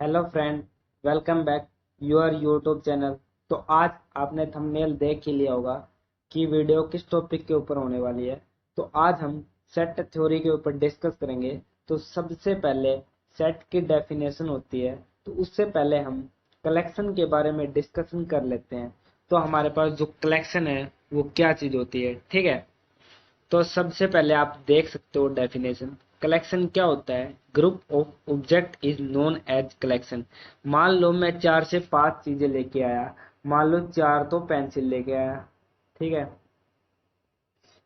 Hello friend, welcome back your YouTube channel. तो आज आपने थंबनेल देख ही लिया होगा कि वीडियो किस टॉपिक के ऊपर होने वाली है। तो आज हम सेट थ्योरी के ऊपर डिस्कस करेंगे। तो सबसे पहले सेट की डेफिनेशन होती है, तो उससे पहले हम कलेक्शन के बारे में डिस्कशन कर लेते हैं। तो हमारे पास जो कलेक्शन है वो क्या चीज होती है, ठीक है। तो सबसे पहले आप देख सकते हो डेफिनेशन। कलेक्शन क्या होता है? Group of object is known as collection. मान लो मैं 4 से 5 चीजें लेके आया। मान लो 4 तो पेंसिल लेके आया, ठीक है।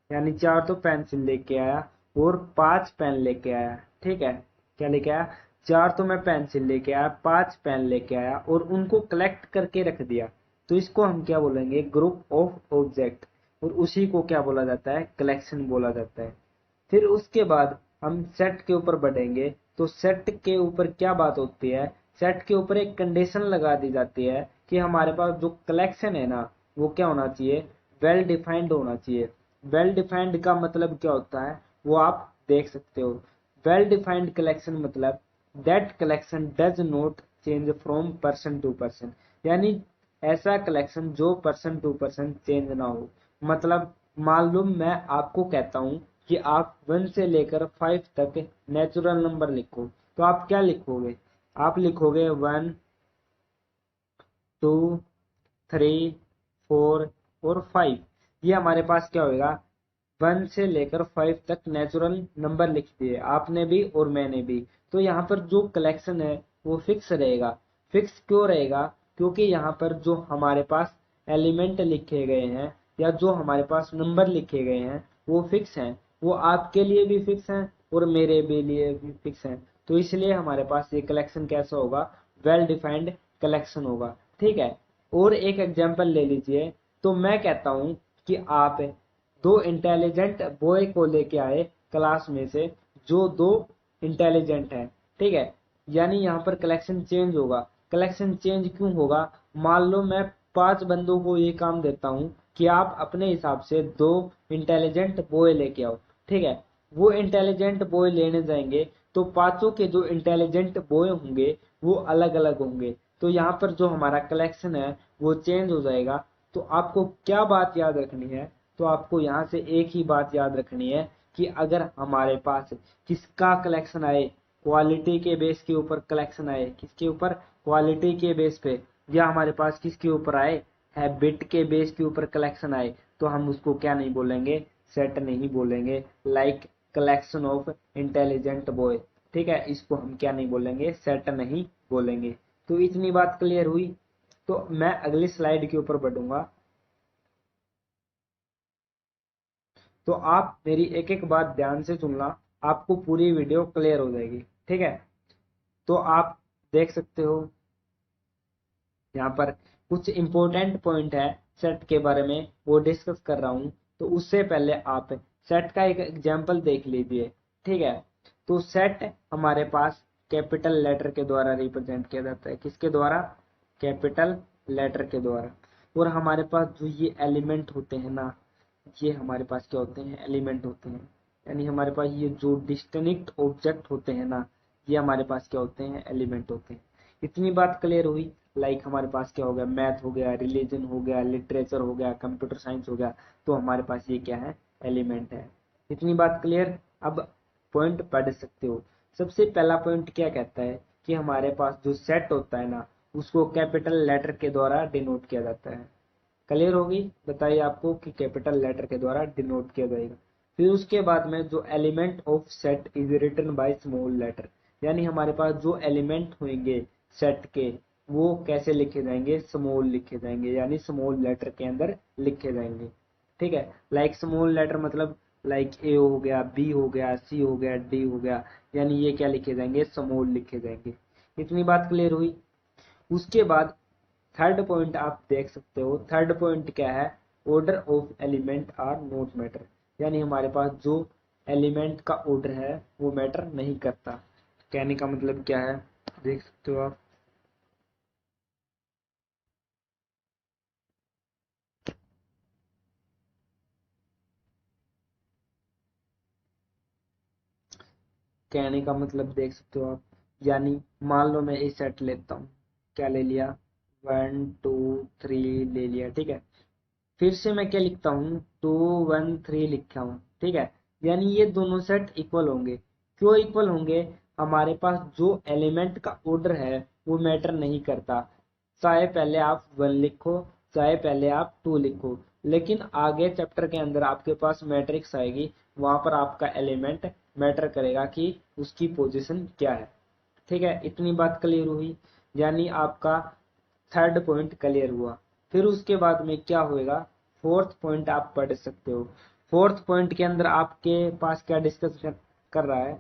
यानी 4 तो पेंसिल लेके आया और 5 पेन लेके आया, ठीक है। क्या लेके आया? 4 तो मैं पेंसिल लेके आया, 5 पेन लेके आया और उनको कलेक्ट करके रख दिया। तो इसको हम क्या बोलेंगे? Group of object. और उसी को क्या बोला जाता है? कलेक्शन बोला जाता है। फिर उसके बाद हम सेट के ऊपर बढ़ेंगे। तो सेट के ऊपर क्या बात होती है? सेट के ऊपर एक कंडीशन लगा दी जाती है कि हमारे पास जो कलेक्शन है ना, वो क्या होना चाहिए? वेल डिफाइंड होना चाहिए। वेल डिफाइंड का मतलब क्या होता है वो आप देख सकते हो। वेल डिफाइंड कलेक्शन मतलब that collection does not change from person to person. यानी ऐसा कलेक्शन जो पर्सन टू पर्सन चेंज ना हो। मतलब मान लो मैं आपको कहता हूँ कि आप 1 से लेकर 5 तक नेचुरल नंबर लिखो, तो आप क्या लिखोगे? आप लिखोगे 1, 2, 3, 4 और 5। ये हमारे पास क्या होगा? 1 से लेकर 5 तक नेचुरल नंबर लिख दिए आपने भी और मैंने भी। तो यहाँ पर जो कलेक्शन है वो फिक्स रहेगा। फिक्स क्यों रहेगा? क्योंकि यहाँ पर जो हमारे पास एलिमेंट लिखे गए हैं या जो हमारे पास नंबर लिखे गए हैं वो फिक्स हैं। वो आपके लिए भी फिक्स हैं और मेरे भी लिए भी फिक्स हैं। तो इसलिए हमारे पास ये कलेक्शन कैसा होगा? वेल डिफाइंड कलेक्शन होगा, ठीक है। और एक एग्जांपल ले लीजिए। तो मैं कहता हूँ कि आप 2 इंटेलिजेंट बॉय को लेके आए क्लास में से, जो 2 इंटेलिजेंट हैं, ठीक है। यानी यहाँ पर कलेक्शन चेंज होगा। कलेक्शन चेंज क्यों होगा? मान लो मैं 5 बंदों को ये काम देता हूँ कि आप अपने हिसाब से 2 इंटेलिजेंट बॉय लेके आओ, ठीक है। वो इंटेलिजेंट बॉय लेने जाएंगे तो पांचों के जो इंटेलिजेंट बॉय होंगे वो अलग अलग होंगे। तो यहाँ पर जो हमारा कलेक्शन है वो चेंज हो जाएगा। तो आपको क्या बात याद रखनी है? तो आपको यहाँ से एक ही बात याद रखनी है कि अगर हमारे पास किसका कलेक्शन आए, क्वालिटी के बेस के ऊपर कलेक्शन आए, किसके ऊपर? क्वालिटी के बेस पे। या हमारे पास किसके ऊपर आए? हैबिट के बेस के ऊपर कलेक्शन आए, तो हम उसको क्या नहीं बोलेंगे? सेट नहीं बोलेंगे। Like collection of intelligent boy, ठीक है, इसको हम क्या नहीं बोलेंगे? सेट नहीं बोलेंगे। तो इतनी बात क्लियर हुई। तो मैं अगली स्लाइड के ऊपर बढ़ूंगा। तो आप मेरी एक एक बात ध्यान से सुनना, आपको पूरी वीडियो क्लियर हो जाएगी, ठीक है। तो आप देख सकते हो यहाँ पर कुछ इंपॉर्टेंट पॉइंट है सेट के बारे में, वो डिस्कस कर रहा हूँ। तो उससे पहले आप सेट का एक एग्जांपल देख लीजिए, ठीक है। तो सेट हमारे पास कैपिटल लेटर के द्वारा रिप्रेजेंट किया जाता है। किसके द्वारा? कैपिटल लेटर के द्वारा। और हमारे पास जो ये एलिमेंट होते हैं ना, ये हमारे पास क्या होते हैं? एलिमेंट होते हैं। यानी हमारे पास ये जो डिस्टिंक्ट ऑब्जेक्ट होते हैं ना, ये हमारे पास क्या होते हैं? एलिमेंट होते हैं। इतनी बात क्लियर हुई। लाइक हमारे पास क्या हो गया? मैथ हो गया, रिलीजन हो गया, लिटरेचर हो गया, कंप्यूटर साइंस हो गया। तो हमारे पास ये क्या है? एलिमेंट है। इतनी बात क्लियर। अब पॉइंट पढ़ सकते हो। सबसे पहला पॉइंट क्या कहता है कि हमारे पास जो सेट होता है ना, उसको कैपिटल लेटर के द्वारा डिनोट किया जाता है। क्लियर होगी? बताइए आपको कि कैपिटल लेटर के द्वारा डिनोट किया जाएगा। फिर उसके बाद में जो element of set is written by small letter. यानी हमारे पास जो एलिमेंट होंगे सेट के, वो कैसे लिखे जाएंगे? स्मॉल लिखे जाएंगे, यानी स्मॉल लेटर के अंदर लिखे जाएंगे, ठीक है। लाइक स्मॉल लेटर मतलब लाइक ए हो गया, बी हो गया, सी हो गया, डी हो गया। यानी ये क्या लिखे जाएंगे? स्मॉल लिखे जाएंगे। इतनी बात क्लियर हुई। उसके बाद थर्ड पॉइंट आप देख सकते हो। थर्ड पॉइंट क्या है? Order of element are not matter. यानी हमारे पास जो एलिमेंट का ऑर्डर है वो मैटर नहीं करता। कहने का मतलब क्या है? देख सकते हो आप। कहने का मतलब देख सकते हो आप। यानी मान लो मैं ये सेट लेता हूँ, क्या ले लिया, 1 2 3 ले लिया, ठीक है। फिर से मैं क्या लिखता हूँ, 2 1 3 लिखा हूँ, ठीक है। यानी ये दोनों सेट इक्वल होंगे। क्यों इक्वल होंगे, हमारे पास जो एलिमेंट का ऑर्डर है वो मैटर नहीं करता, चाहे पहले आप 1 लिखो चाहे पहले आप 2 लिखो, लेकिन आगे चैप्टर के अंदर आपके पास मैट्रिक्स आएगी, वहां पर आपका एलिमेंट मैटर करेगा कि उसकी पोजीशन क्या है, ठीक है। इतनी बात क्लियर हुई, यानी आपका थर्ड पॉइंट क्लियर हुआ। फिर उसके बाद में क्या होएगा, फोर्थ पॉइंट आप पढ़ सकते हो। फोर्थ पॉइंट के अंदर आपके पास क्या डिस्कस कर रहा है,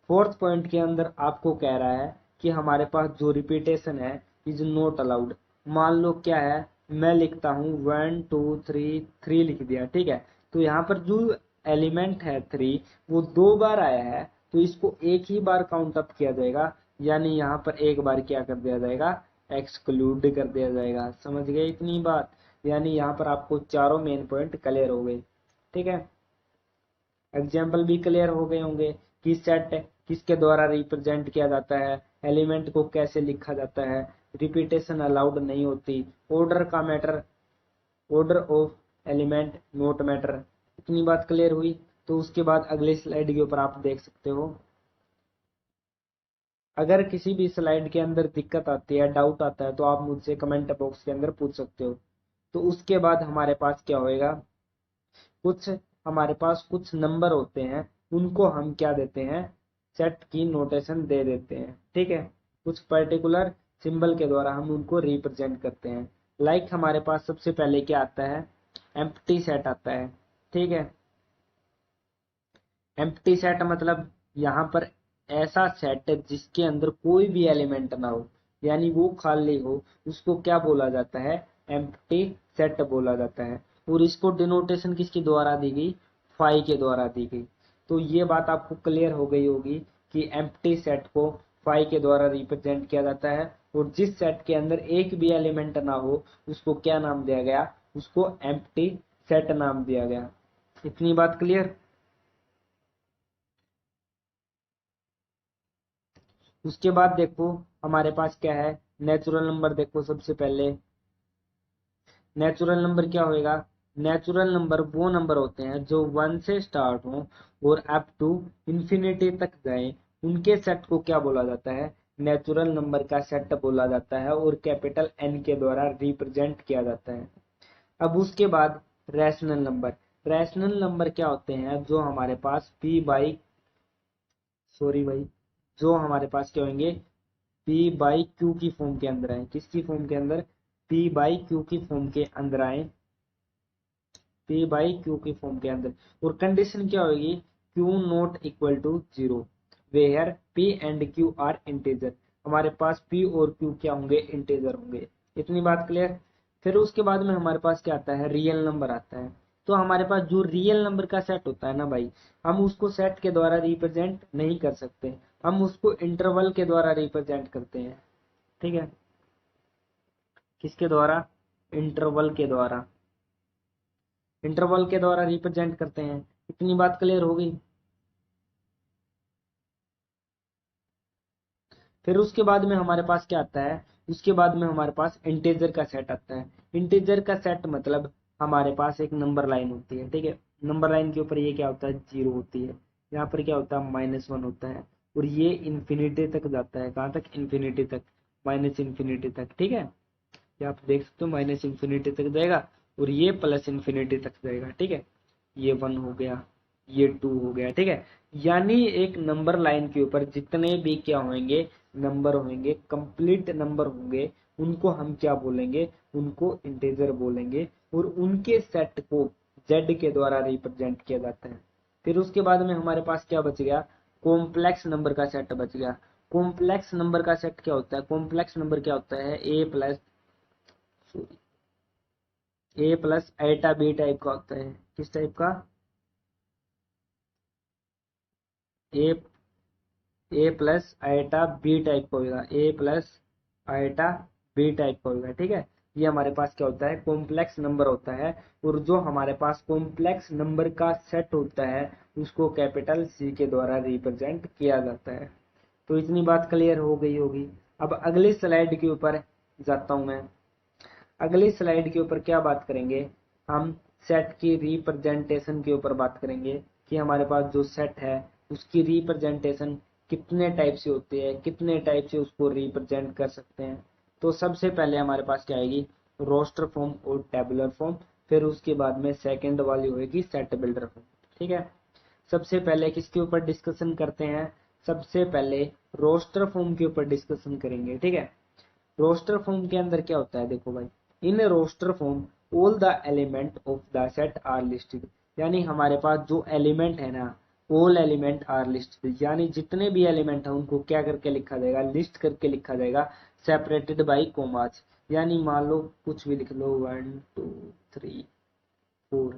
फोर्थ पॉइंट के अंदर आपको कह रहा है कि हमारे पास जो रिपीटेशन है इज नॉट अलाउड। मान लो क्या है, मैं लिखता हूँ 1 2 3 लिख दिया, ठीक है। तो यहाँ पर जो एलिमेंट है 3 वो 2 बार आया है, तो इसको एक ही बार काउंट अप किया जाएगा, यानी यहाँ पर एक बार क्या कर दिया जाएगा, एक्सक्लूड कर दिया जाएगा। समझ गए इतनी बात, यानी यहाँ पर आपको चारों मेन पॉइंट क्लियर हो गए, ठीक है। एग्जाम्पल भी क्लियर हो गए होंगे कि सेट किसके द्वारा रिप्रेजेंट किया जाता है, एलिमेंट को कैसे लिखा जाता है, रिपीटेशन अलाउड नहीं होती, ऑर्डर का matter, order of element note matter. इतनी बात क्लियर हुई। तो उसके बाद अगले स्लाइड के ऊपर आप देख सकते हो, अगर किसी भी स्लाइड के अंदर दिक्कत आती है, डाउट आता है, तो आप मुझसे कमेंट बॉक्स के अंदर पूछ सकते हो। तो उसके बाद हमारे पास क्या होएगा, कुछ हमारे पास कुछ नंबर होते हैं, उनको हम क्या देते हैं, सेट की नोटेशन दे देते हैं, ठीक है। कुछ पर्टिकुलर सिंबल के द्वारा हम उनको रिप्रेजेंट करते हैं। लाइक हमारे पास सबसे पहले क्या आता है, एम्प्टी सेट आता है, ठीक है। एम्प्टी सेट मतलब यहाँ पर ऐसा सेट जिसके अंदर कोई भी एलिमेंट ना हो, यानी वो खाली हो, उसको क्या बोला जाता है, एम्प्टी सेट बोला जाता है। और इसको डिनोटेशन किसके द्वारा दी गई, फाई के द्वारा दी गई। तो ये बात आपको क्लियर हो गई होगी कि एम्प्टी सेट को फाई के द्वारा रिप्रेजेंट किया जाता है, और जिस सेट के अंदर एक भी एलिमेंट ना हो उसको क्या नाम दिया गया, उसको एम्प्टी सेट नाम दिया गया। इतनी बात क्लियर। उसके बाद देखो हमारे पास क्या है, नेचुरल नंबर। देखो सबसे पहले नेचुरल नंबर क्या होएगा, नेचुरल नंबर वो नंबर होते हैं जो 1 से स्टार्ट हो और अप टू इंफिनिटी तक जाए, उनके सेट को क्या बोला जाता है, नेचुरल नंबर का सेट बोला जाता है, और कैपिटल एन के द्वारा रिप्रेजेंट किया जाता है। अब उसके बाद रैशनल नंबर। रैशनल नंबर क्या होते हैं, जो हमारे पास पी बाई, सॉरी भाई, जो हमारे पास क्या होंगे, पी बाई क्यू की फॉर्म के अंदर आए। किसकी फॉर्म के अंदर, पी बाई क्यू की फॉर्म के अंदर आए, पी बाई क्यू की फॉर्म के अंदर। और कंडीशन क्या होगी, Q not equal to 0 where P and Q are integer. हमारे पास पी और क्यू क्या होंगे, इंटीजर होंगे। इतनी बात क्लियर। फिर उसके बाद में हमारे पास क्या आता है, रियल नंबर आता है। तो हमारे पास जो रियल नंबर का सेट होता है ना भाई, हम उसको सेट के द्वारा रिप्रेजेंट नहीं कर सकते, हम उसको इंटरवल के द्वारा रिप्रेजेंट करते हैं, ठीक है। किसके द्वारा, इंटरवल के द्वारा, इंटरवल के द्वारा रिप्रेजेंट करते हैं। इतनी बात क्लियर हो गई। फिर उसके बाद में हमारे पास क्या आता है, उसके बाद में हमारे पास इंटीजर का सेट आता है। इंटीजर का सेट मतलब हमारे पास एक नंबर लाइन होती है, ठीक है। नंबर लाइन के ऊपर ये क्या होता है, 0 होती है। यहाँ पर क्या होता है, -1 होता है, और ये इंफिनिटी तक जाता है। कहाँ तक, इंफिनिटी तक, माइनस इंफिनिटी तक, ठीक है। ये आप देख सकते हो, माइनस इंफिनिटी तक जाएगा, और ये प्लस इंफिनिटी तक जाएगा, ठीक है। ये 1 हो गया, ये 2 हो गया, ठीक है। यानी एक नंबर लाइन के ऊपर जितने भी क्या होंगे, नंबर होंगे, कंप्लीट नंबर होंगे, उनको हम क्या बोलेंगे, उनको इंटीजर बोलेंगे, और उनके सेट को जेड के द्वारा रिप्रेजेंट किया जाता है। फिर उसके बाद में हमारे पास क्या बच गया, कॉम्प्लेक्स नंबर का सेट बच गया। कॉम्प्लेक्स नंबर का सेट क्या होता है, कॉम्प्लेक्स नंबर क्या होता है, ए प्लस एटा बी टाइप का होता है। किस टाइप का, ए ए प्लस आइटा बी टाइप का होगा, ए प्लस आइटा बी टाइप का होगा, ठीक है। ये हमारे पास क्या होता है, कॉम्प्लेक्स नंबर होता है। और जो हमारे पास कॉम्प्लेक्स नंबर का सेट होता है उसको कैपिटल सी के द्वारा रिप्रेजेंट किया जाता है, तो इतनी बात क्लियर हो गई होगी। अब अगली स्लाइड के ऊपर जाता हूं मैं। अगली स्लाइड के ऊपर क्या बात करेंगे, हम सेट की रिप्रेजेंटेशन के ऊपर बात करेंगे कि हमारे पास जो सेट है उसकी रिप्रेजेंटेशन कितने टाइप से होती है, कितने टाइप से उसको रिप्रेजेंट कर सकते हैं। तो सबसे पहले हमारे पास क्या आएगी, रोस्टर फॉर्म और टेबुलर फॉर्म। फिर उसके बाद में सेकंड वाली होगी सेट बिल्डर फॉर्म। ठीक है, सबसे पहले किसके ऊपर डिस्कशन करते हैं, सबसे पहले रोस्टर फॉर्म के ऊपर डिस्कशन करेंगे। ठीक है, रोस्टर फॉर्म के अंदर क्या होता है, देखो भाई, in roster form all the element of the set are listed. यानी हमारे पास जो एलिमेंट है ना, ऑल एलिमेंट आर लिस्टेड, यानी जितने भी एलिमेंट है उनको क्या करके लिखा जाएगा, लिस्ट करके लिखा जाएगा, सेपरेटेड बाई कोमास। यानी मान लो कुछ भी लिख लो 1 2 3 4,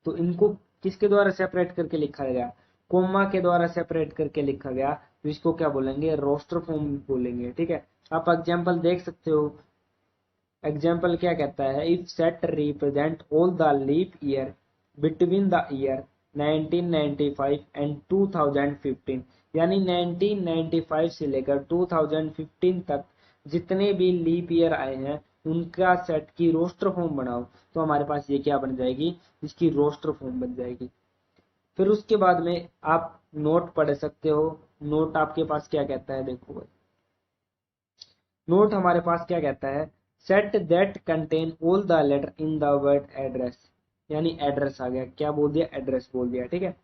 तो इनको किसके द्वारा सेपरेट करके लिखा गया, कोमा के द्वारा सेपरेट करके लिखा गया, तो इसको क्या बोलेंगे, रोस्टर फॉर्म बोलेंगे। ठीक है, आप एग्जांपल देख सकते हो। एग्जाम्पल क्या कहता है, if set represent all the leap year between the year 1995 and 2015। यानी 1995 से लेकर 2015 तक जितने भी लीप ईयर आए हैं उनका सेट की रोस्टर फॉर्म बनाओ। तो हमारे पास ये क्या बन जाएगी, इसकी रोस्टर फॉर्म बन जाएगी। फिर उसके बाद में आप नोट पढ़ सकते हो। नोट आपके पास क्या कहता है, देखो भाई, नोट हमारे पास क्या कहता है, set that contain all the letter in the word address. यानी एड्रेस आ गया, क्या बोल दिया, एड्रेस बोल दिया। ठीक है,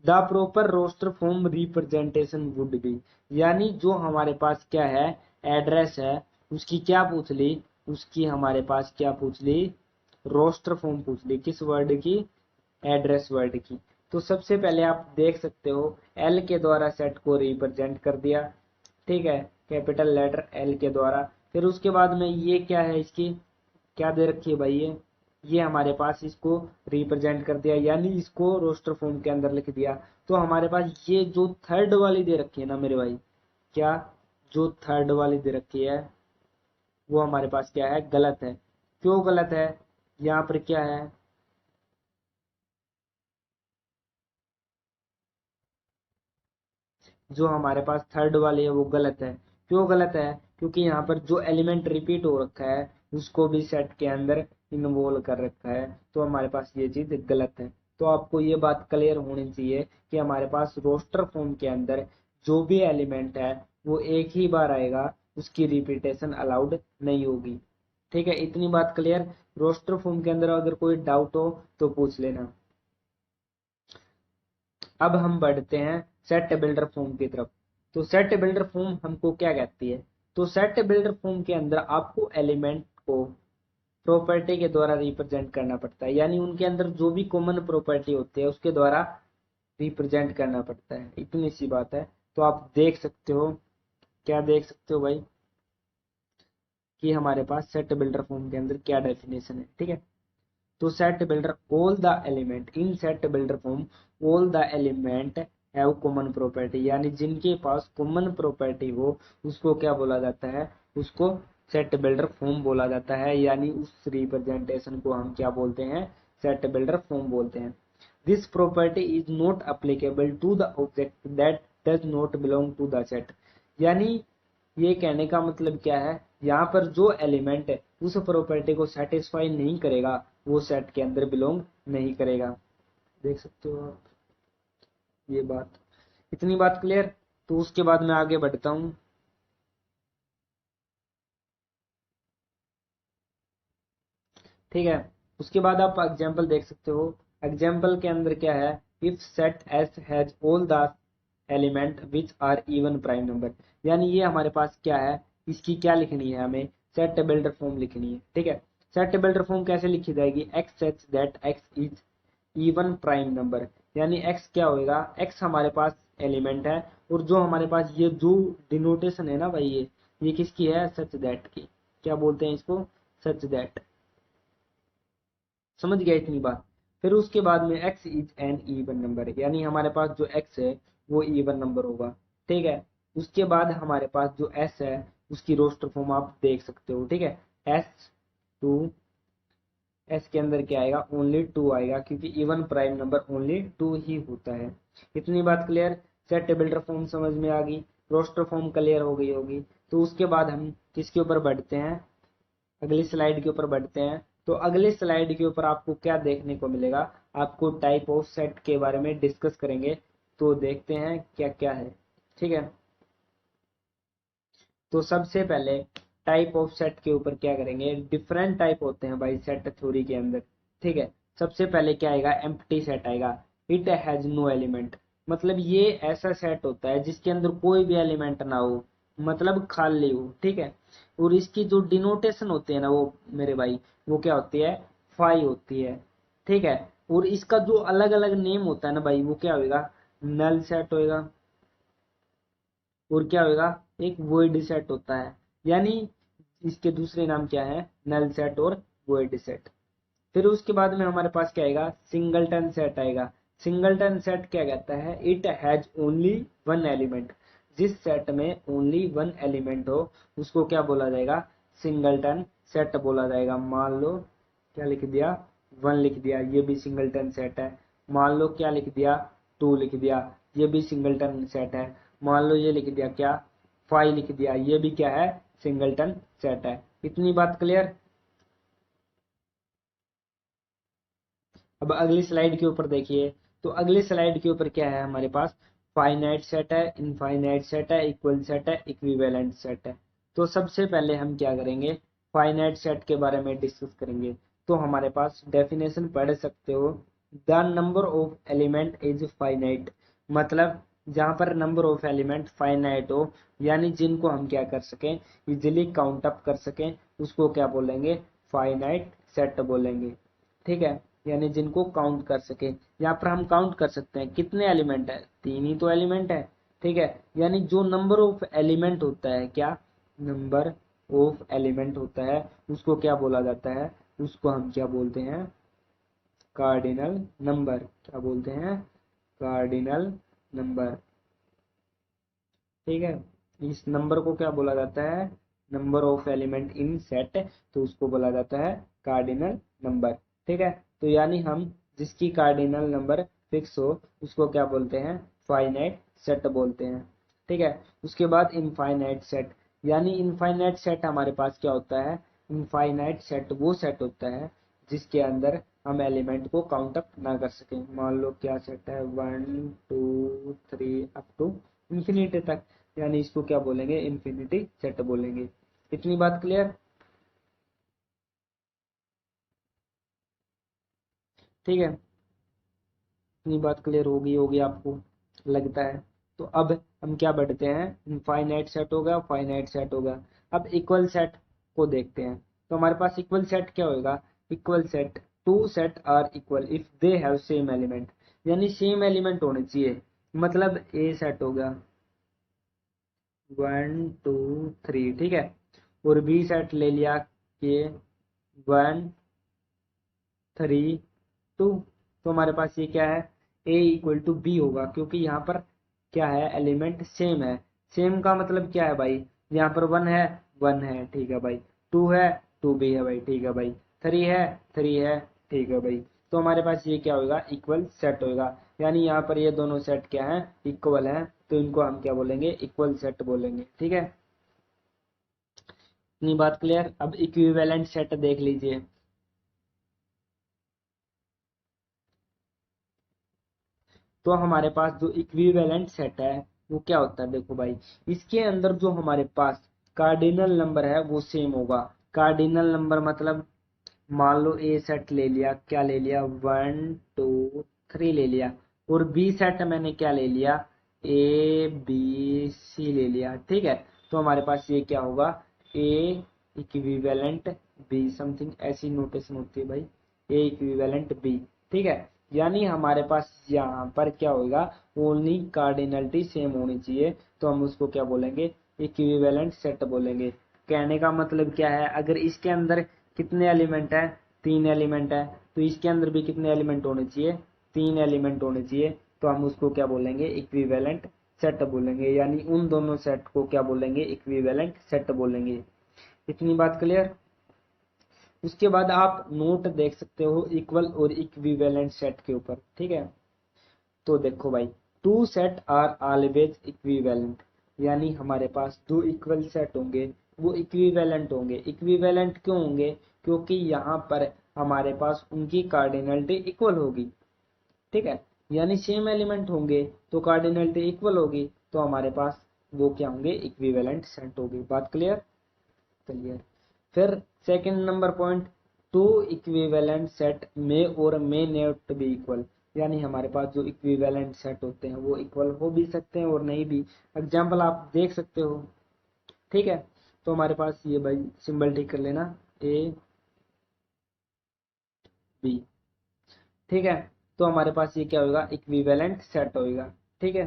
the proper roster form representation would be. यानी जो हमारे पास क्या है, एड्रेस है, उसकी क्या पूछ ली, उसकी हमारे पास क्या पूछ ली, रोस्टर फॉर्म पूछ ली, किस वर्ड की, एड्रेस वर्ड की। तो सबसे पहले आप देख सकते हो एल के द्वारा सेट को रिप्रेजेंट कर दिया। ठीक है, कैपिटल लेटर एल के द्वारा। फिर उसके बाद में ये क्या है, इसकी क्या दे रखी है भाई, ये हमारे पास इसको रिप्रेजेंट कर दिया, यानी इसको रोस्टर फॉर्म के अंदर लिख दिया। तो हमारे पास ये जो थर्ड वाली दे रखी है ना मेरे भाई, क्या, जो थर्ड वाली दे रखी है वो हमारे पास क्या है, गलत है। क्यों गलत है, यहाँ पर क्या है, जो हमारे पास थर्ड वाली है वो गलत है। क्यों गलत है, क्योंकि यहाँ पर जो एलिमेंट रिपीट हो रखा है उसको भी सेट के अंदर इन्वॉल्व कर रखा है, तो हमारे पास ये चीज गलत है। तो आपको ये बात क्लियर होनी चाहिए कि हमारे पास रोस्टर फॉर्म के अंदर जो भी एलिमेंट है वो एक ही बार आएगा, उसकी रिपीटेशन अलाउड नहीं होगी। ठीक है, इतनी बात क्लियर। रोस्टर फॉर्म के अंदर अगर कोई डाउट हो तो पूछ लेना। अब हम बढ़ते हैं सेट बिल्डर फॉर्म की तरफ। तो सेट बिल्डर फॉर्म हमको क्या कहती है, तो सेट बिल्डर फॉर्म के अंदर आपको एलिमेंट को प्रॉपर्टी के द्वारा रिप्रेजेंट करना पड़ता है। यानी उनके अंदर जो भी कॉमन प्रॉपर्टी होती है उसके द्वारा रिप्रेजेंट करना पड़ता है, इतनी सी बात है। तो आप देख सकते हो, क्या देख सकते हो भाई, कि हमारे पास सेट बिल्डर फॉर्म के अंदर क्या डेफिनेशन है। ठीक है, तो set builder all the element in set builder form all the element have common property। यानी जिनके पास कॉमन प्रॉपर्टी हो उसको क्या बोला जाता है, उसको सेट बिल्डर फॉर्म बोला जाता है। यानी उस रिप्रेजेंटेशन को हम क्या बोलते हैं, सेट बिल्डर फॉर्म बोलते हैं। This property is not applicable to the object that does not belong to the set. यानी ये कहने का मतलब क्या है, यहाँ पर जो एलिमेंट है उस प्रॉपर्टी को सेटिस्फाई नहीं करेगा वो सेट के अंदर बिलोंग नहीं करेगा। देख सकते हो आप ये बात, इतनी बात क्लियर। तो उसके बाद मैं आगे बढ़ता हूँ। ठीक है, उसके बाद आप एग्जाम्पल देख सकते हो। एग्जाम्पल के अंदर क्या है, if set S has all the element which are even prime number. यानी ये हमारे पास क्या है, इसकी क्या लिखनी है, हमें सेट बिल्डर फॉर्म लिखनी है। ठीक है, सेट बिल्डर फॉर्म कैसे लिखी जाएगी, x such that x is even prime number. यानी एक्स क्या होएगा, एक्स हमारे पास एलिमेंट है, और जो हमारे पास ये जो डिनोटेशन है ना भाई, ये किसकी है, सच दैट की। क्या बोलते हैं इसको, सच दैट। समझ गया इतनी बात। फिर उसके बाद में x is an even number, यानी हमारे पास जो x है वो इवन नंबर होगा। ठीक है, उसके बाद हमारे पास जो s है उसकी रोस्टर फॉर्म आप देख सकते हो। ठीक है, s टू, s के अंदर क्या आएगा, ओनली टू आएगा, क्योंकि even prime number only two ही होता है। इतनी बात क्लियर, सेट बिल्डर फॉर्म समझ में आ गई। रोस्टर फॉर्म क्लियर हो गई होगी। तो उसके बाद हम किसके ऊपर बढ़ते हैं, अगली स्लाइड के ऊपर बढ़ते हैं। तो अगली स्लाइड के ऊपर आपको क्या देखने को मिलेगा, आपको टाइप ऑफ सेट के बारे में डिस्कस करेंगे। तो देखते हैं क्या क्या है, ठीक है। तो सबसे पहले टाइप ऑफ सेट के ऊपर क्या करेंगे, डिफरेंट टाइप होते हैं भाई सेट थ्योरी के अंदर, ठीक है। सबसे पहले क्या आएगा, एम्प्टी सेट आएगा। इट हैज नो एलिमेंट, मतलब ये ऐसा सेट होता है जिसके अंदर कोई भी एलिमेंट ना हो, मतलब खाली हो, ठीक है। और इसकी जो डिनोटेशन होती है ना वो मेरे भाई, वो क्या होती है, फाई होती है, ठीक है। और इसका जो अलग अलग नेम होता है ना भाई, वो क्या होगा, नल सेट होएगा, और क्या होगा, एक वॉइड सेट होता है। यानी इसके दूसरे नाम क्या है, नल सेट और वॉइड सेट। फिर उसके बाद में हमारे पास क्या आएगा, सिंगलटन सेट आएगा। सिंगलटन सेट क्या कहता है, it has only one element, जिस सेट में ओनली वन एलिमेंट हो उसको क्या बोला जाएगा, सिंगलटन सेट बोला जाएगा। मान लो क्या लिख दिया, वन लिख दिया, ये भी सिंगलटन सेट है। मान लो क्या लिख दिया, टू लिख दिया, ये भी सिंगलटन सेट है। मान लो ये लिख दिया क्या, फाइव लिख दिया, ये भी क्या है, सिंगलटन सेट है। इतनी बात क्लियर। अब अगली स्लाइड के ऊपर देखिए। तो अगली स्लाइड के ऊपर क्या है हमारे पास, फाइनाइट सेट है, इनफाइनाइट सेट है, इक्वल सेट है, इक्विवेलेंट सेट है। तो सबसे पहले हम क्या करेंगे, फाइनाइट सेट के बारे में डिस्कस करेंगे। तो हमारे पास डेफिनेशन पढ़ सकते हो, the number of element is finite, मतलब जहां पर नंबर ऑफ एलिमेंट फाइनाइट हो, यानी जिनको हम क्या कर सकें, इजिली काउंट अप कर सकें, उसको क्या बोलेंगे, फाइनाइट सेट बोलेंगे, ठीक है। यानी जिनको काउंट कर सके, यहाँ पर हम काउंट कर सकते हैं कितने एलिमेंट है, तीन ही तो एलिमेंट है, ठीक है। यानी जो नंबर ऑफ एलिमेंट होता है, क्या नंबर ऑफ एलिमेंट होता है, उसको क्या बोला जाता है, उसको हम क्या बोलते हैं, कार्डिनल नंबर, क्या बोलते हैं, कार्डिनल नंबर, ठीक है। इस नंबर को क्या बोला जाता है, number of element in set, तो उसको बोला जाता है कार्डिनल नंबर, ठीक है। तो यानी हम जिसकी कार्डिनल नंबर फिक्स हो उसको क्या बोलते हैं, फाइनाइट सेट बोलते हैं, ठीक है। उसके बाद इनफाइनाइट सेट, यानी इनफाइनाइट सेट हमारे पास क्या होता है, इनफाइनाइट सेट वो सेट होता है जिसके अंदर हम एलिमेंट को काउंट अप ना कर सकें। मान लो क्या सेट है, 1 2 3 अप टू इंफिनिटी तक, यानी इसको क्या बोलेंगे, इंफिनिटी सेट बोलेंगे। इतनी बात क्लियर, ठीक है। इतनी बात क्लियर होगी होगी आपको लगता है। तो अब हम क्या बढ़ते हैं, इनफाइनाइट सेट होगा, फाइनाइट सेट होगा। अब इक्वल सेट को देखते हैं। तो हमारे पास इक्वल सेट क्या होगा, equal set, two set are equal if they have same element, यानी सेम एलिमेंट होने चाहिए। मतलब ए सेट होगा 1 2 3, ठीक है। और बी सेट ले लिया कि 1 3 2। तो हमारे पास ये क्या है, ए इक्वल टू बी होगा, क्योंकि यहाँ पर क्या है, एलिमेंट सेम है। सेम का मतलब क्या है भाई, यहाँ पर वन है, ठीक है भाई, टू है, टू भी है भाई, ठीक है भाई, थ्री है, थ्री है, ठीक है भाई। तो हमारे पास ये क्या होगा, इक्वल सेट होगा। यानी यहाँ पर ये दोनों सेट क्या है, इक्वल है, तो इनको हम क्या बोलेंगे, इक्वल सेट बोलेंगे, ठीक है। इतनी बात क्लियर। अब इक्विवेलेंट सेट देख लीजिए। तो हमारे पास जो इक्विवेलेंट सेट है वो क्या होता है, देखो भाई, इसके अंदर जो हमारे पास कार्डिनल नंबर है वो सेम होगा। कार्डिनल नंबर मतलब मान लो ए सेट ले लिया, क्या ले लिया, 1 2 3 ले लिया, और बी सेट मैंने क्या ले लिया, ABC ले लिया, ठीक है। तो हमारे पास ये क्या होगा, ए इक्विवेलेंट बी, समथिंग ऐसी नोटेशन होती है भाई, ए इक्विवेलेंट बी, ठीक है। यानी हमारे पास यहाँ पर क्या होगा, ओनली कार्डिनलिटी सेम होनी चाहिए, तो हम उसको क्या बोलेंगे, इक्विवेलेंट सेट बोलेंगे। कहने का मतलब क्या है, अगर इसके अंदर कितने एलिमेंट है, तीन एलिमेंट है, तो इसके अंदर भी कितने एलिमेंट होने चाहिए, तीन एलिमेंट होने चाहिए, तो हम उसको क्या बोलेंगे, इक्विवेलेंट सेट बोलेंगे। यानी उन दोनों सेट को क्या बोलेंगे, इक्विवेलेंट सेट बोलेंगे। इतनी बात क्लियर। उसके बाद आप नोट देख सकते हो इक्वल और इक्विवेलेंट सेट के ऊपर, ठीक है। तो देखो भाई, two set are always equivalent, यानी हमारे पास दो इक्वल सेट होंगे वो इक्विवेलेंट होंगे। इक्विवेलेंट क्यों होंगे? क्योंकि यहाँ पर हमारे पास उनकी कार्डिनलिटी इक्वल होगी। ठीक है, यानी सेम एलिमेंट होंगे तो कार्डिनलिटी इक्वल होगी, तो हमारे पास वो क्या होंगे? इक्विवेलेंट सेट होगी। बात क्लियर? क्लियर। फिर second number point, two equivalent set में और मे नॉट बी इक्वल, यानी हमारे पास जो इक्विवेलेंट सेट होते हैं वो इक्वल हो भी सकते हैं और नहीं भी। एग्जाम्पल आप देख सकते हो। ठीक है, तो हमारे पास ये भाई सिंबल ठीक कर लेना, ए बी। ठीक है, तो हमारे पास ये क्या होगा? इक्विवेलेंट सेट होगा। ठीक है,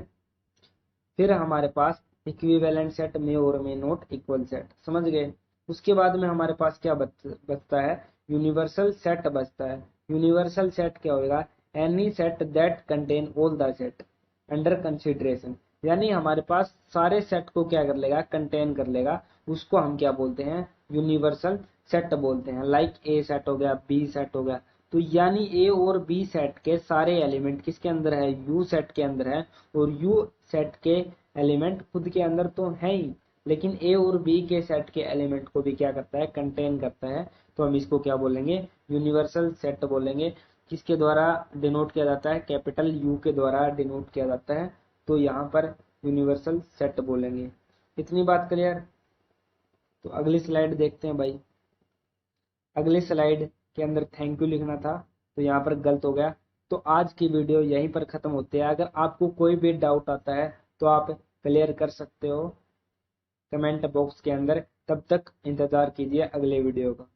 फिर हमारे पास इक्विवेलेंट सेट में और में नॉट इक्वल सेट, समझ गए? उसके बाद में हमारे पास क्या बचता है? यूनिवर्सल सेट बचता है। यूनिवर्सल सेट क्या होगा? Any set that contain all the set under consideration, यानी हमारे पास सारे सेट को क्या कर लेगा? कंटेन कर लेगा। उसको हम क्या बोलते हैं? यूनिवर्सल सेट बोलते हैं। लाइक ए सेट हो गया, बी सेट हो गया। तो यानी ए और बी सेट के सारे एलिमेंट किसके अंदर है? यू सेट के अंदर है। और यू सेट के एलिमेंट खुद के अंदर तो है ही, लेकिन ए और बी के सेट के एलिमेंट को भी क्या करता है? कंटेन करता है। तो हम इसको क्या बोलेंगे? यूनिवर्सल सेट बोलेंगे। किसके द्वारा डिनोट किया जाता है? कैपिटल यू के द्वारा डिनोट किया जाता है। तो यहाँ पर यूनिवर्सल सेट बोलेंगे। इतनी बात क्लियर? तो अगली स्लाइड देखते हैं भाई। अगली स्लाइड के अंदर थैंक यू लिखना था, तो यहाँ पर गलत हो गया। तो आज की वीडियो यहीं पर खत्म होती है। अगर आपको कोई भी डाउट आता है तो आप क्लियर कर सकते हो कमेंट बॉक्स के अंदर। तब तक इंतजार कीजिए अगले वीडियो का।